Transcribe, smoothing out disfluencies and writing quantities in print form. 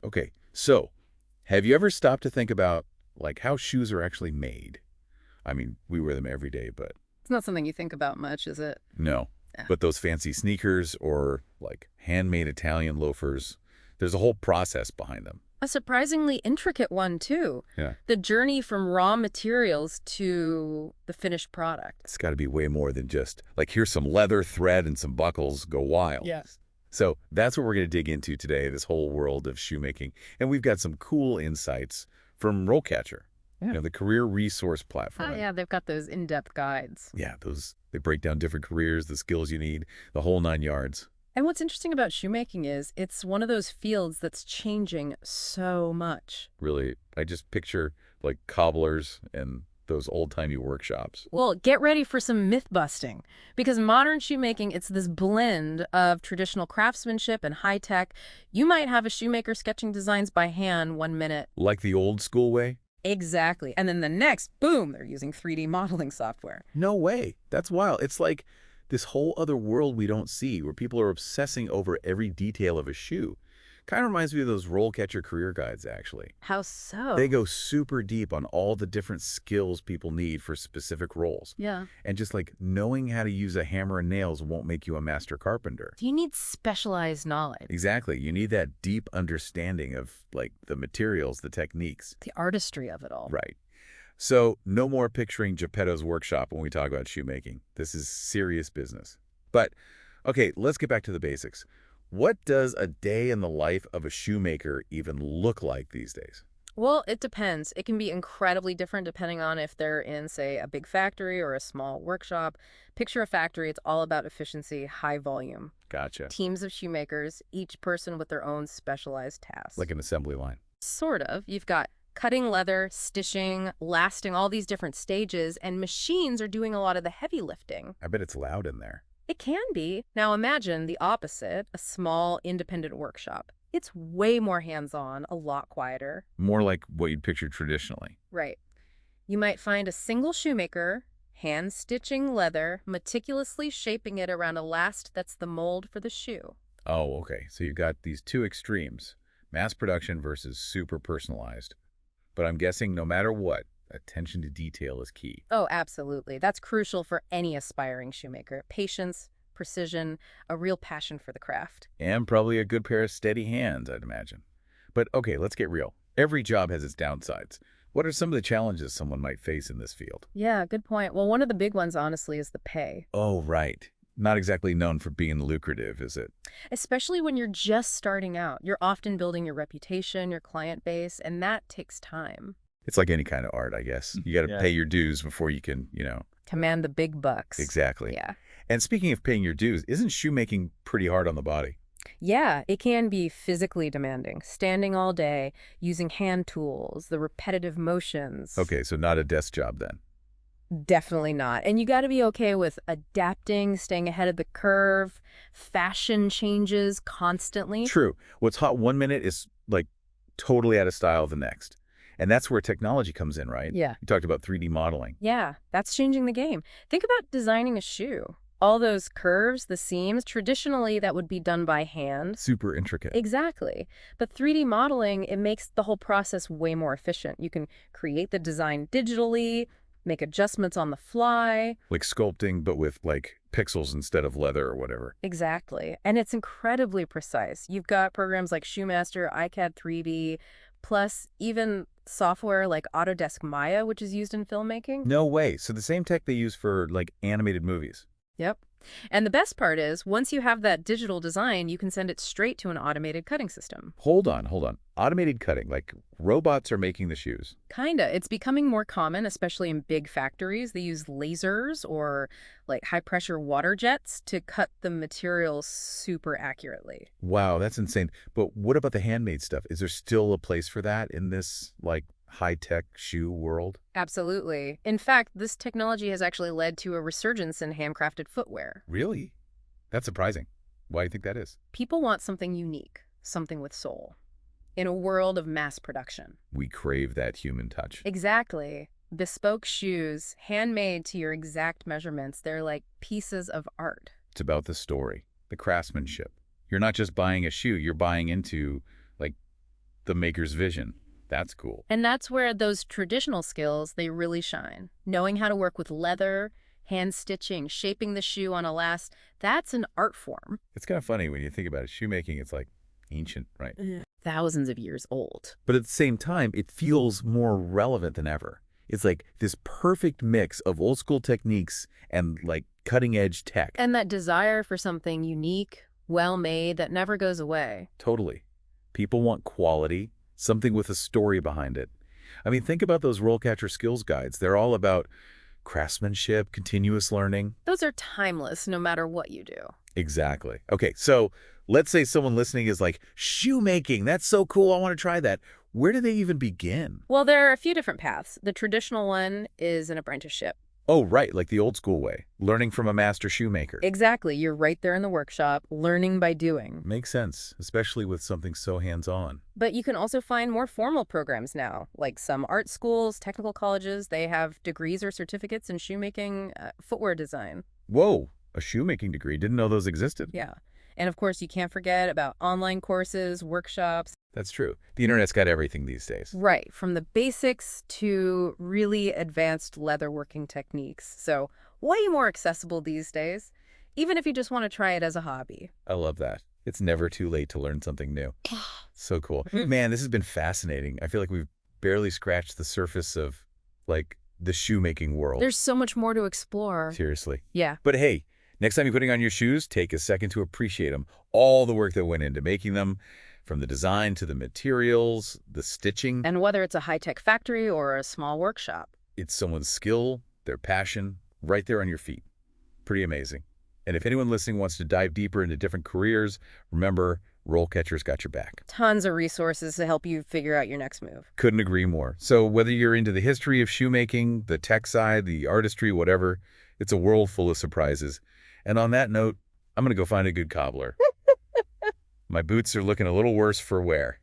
Okay, so have you ever stopped to think about, like, how shoes are actually made? I mean, we wear them every day, but It's not something you think about much, is it? no. Yeah. But those fancy sneakers or, like, handmade Italian loafers, there's a whole process behind them. A surprisingly intricate one, too. Yeah. The journey from raw materials to the finished product. It's got to be way more than just, like, here's some leather, thread, and some buckles, go wild. Yes. So that's what we're going to dig into today, this whole world of shoemaking. And we've got some cool insights from RoleCatcher, Yeah. the career resource platform. Oh, yeah, they've got those in-depth guides. Yeah, they break down different careers, the skills you need, the whole 9 yards. And what's interesting about shoemaking is it's one of those fields that's changing so much. Really, I just picture, like, cobblers and those old-timey workshops. Well, get ready for some myth busting, because modern shoemaking, it's this blend of traditional craftsmanship and high tech. You might have a shoemaker sketching designs by hand 1 minute. Like the old school way? Exactly. And then the next, boom, they're using 3D modeling software. No way. That's wild. It's like this whole other world we don't see where people are obsessing over every detail of a shoe. Kind of reminds me of those RoleCatcher career guides, actually. How so? They go super deep on all the different skills people need for specific roles. Yeah. And just like knowing how to use a hammer and nails won't make you a master carpenter. You need specialized knowledge. Exactly. You need that deep understanding of, like, the materials, the techniques. The artistry of it all. Right. So no more picturing Geppetto's workshop when we talk about shoemaking. This is serious business. But, okay, let's get back to the basics. What does a day in the life of a shoemaker even look like these days? Well, it depends. It can be incredibly different depending on if they're in, say, a big factory or a small workshop. Picture a factory. It's all about efficiency, high volume. Gotcha. Teams of shoemakers, each person with their own specialized task. Like an assembly line. Sort of. You've got cutting leather, stitching, lasting, all these different stages, and machines are doing a lot of the heavy lifting. I bet it's loud in there. It can be. Now imagine the opposite, a small independent workshop. It's way more hands-on, a lot quieter. More like what you'd picture traditionally. Right. You might find a single shoemaker, hand-stitching leather, meticulously shaping it around a last that's the mold for the shoe. Oh, okay. So you've got these two extremes, mass production versus super personalized. But I'm guessing no matter what, attention to detail is key. Oh, absolutely. That's crucial for any aspiring shoemaker. Patience, precision, a real passion for the craft. And probably a good pair of steady hands, I'd imagine. But okay, let's get real. Every job has its downsides. What are some of the challenges someone might face in this field? Yeah, good point. Well, one of the big ones, honestly, is the pay. Oh, right. Not exactly known for being lucrative, is it? Especially when you're just starting out. You're often building your reputation, your client base, and that takes time. It's like any kind of art, I guess. You got to pay your dues before you can, Command the big bucks. Exactly. Yeah. And speaking of paying your dues, isn't shoemaking pretty hard on the body? Yeah, it can be physically demanding. Standing all day, using hand tools, the repetitive motions. Okay, so not a desk job then. Definitely not. And you got to be okay with adapting, staying ahead of the curve, fashion changes constantly. True. What's hot 1 minute is, like, totally out of style the next. And that's where technology comes in, right? Yeah. You talked about 3D modeling. Yeah, that's changing the game. Think about designing a shoe. All those curves, the seams, traditionally that would be done by hand. Super intricate. Exactly. But 3D modeling, it makes the whole process way more efficient. You can create the design digitally, make adjustments on the fly. Like sculpting, but with, like, pixels instead of leather or whatever. Exactly. And it's incredibly precise. You've got programs like Shoemaster, iCAD 3D, plus even software like Autodesk Maya, which is used in filmmaking. No way. So the same tech they use for, like, animated movies. Yep. And the best part is, once you have that digital design, you can send it straight to an automated cutting system. Hold on. Automated cutting, like robots are making the shoes. Kinda. It's becoming more common, especially in big factories. They use lasers or like high-pressure water jets to cut the materials super accurately. Wow, that's insane. But what about the handmade stuff? Is there still a place for that in this, like, high-tech shoe world? Absolutely. In fact, this technology has actually led to a resurgence in handcrafted footwear. Really? That's surprising. Why do you think that is? People want something unique, something with soul, in a world of mass production. We crave that human touch. Exactly. Bespoke shoes, handmade to your exact measurements, they're like pieces of art. It's about the story, the craftsmanship. You're not just buying a shoe, you're buying into, like, the maker's vision. That's cool. And that's where those traditional skills, they really shine. Knowing how to work with leather, hand stitching, shaping the shoe on a last, that's an art form. It's kind of funny when you think about it. Shoemaking, it's like ancient, right? Yeah. Thousands of years old. But at the same time, it feels more relevant than ever. It's like this perfect mix of old school techniques and like cutting edge tech. And that desire for something unique, well-made, that never goes away. Totally. People want quality, something with a story behind it. I mean, think about those RoleCatcher skills guides. They're all about craftsmanship, continuous learning. Those are timeless no matter what you do. Exactly. Okay, so let's say someone listening is like, shoemaking, that's so cool, I want to try that. Where do they even begin? Well, there are a few different paths. The traditional one is an apprenticeship. Oh, right, like the old school way, learning from a master shoemaker. Exactly. You're right there in the workshop, learning by doing. Makes sense, especially with something so hands-on. But you can also find more formal programs now, like some art schools, technical colleges. They have degrees or certificates in shoemaking, footwear design. Whoa, a shoemaking degree. Didn't know those existed. Yeah. And of course, you can't forget about online courses, workshops. That's true. The internet's got everything these days. Right, from the basics to really advanced leatherworking techniques. So way more accessible these days, even if you just want to try it as a hobby. I love that. It's never too late to learn something new. So cool. Man, this has been fascinating. I feel like we've barely scratched the surface of, like, the shoemaking world. There's so much more to explore. Seriously. Yeah. But hey, next time you're putting on your shoes, take a second to appreciate them. All the work that went into making them, from the design to the materials, the stitching. And whether it's a high-tech factory or a small workshop. It's someone's skill, their passion, right there on your feet. Pretty amazing. And if anyone listening wants to dive deeper into different careers, remember, RoleCatcher's got your back. Tons of resources to help you figure out your next move. Couldn't agree more. So whether you're into the history of shoemaking, the tech side, the artistry, whatever, it's a world full of surprises. And on that note, I'm going to go find a good cobbler. My boots are looking a little worse for wear.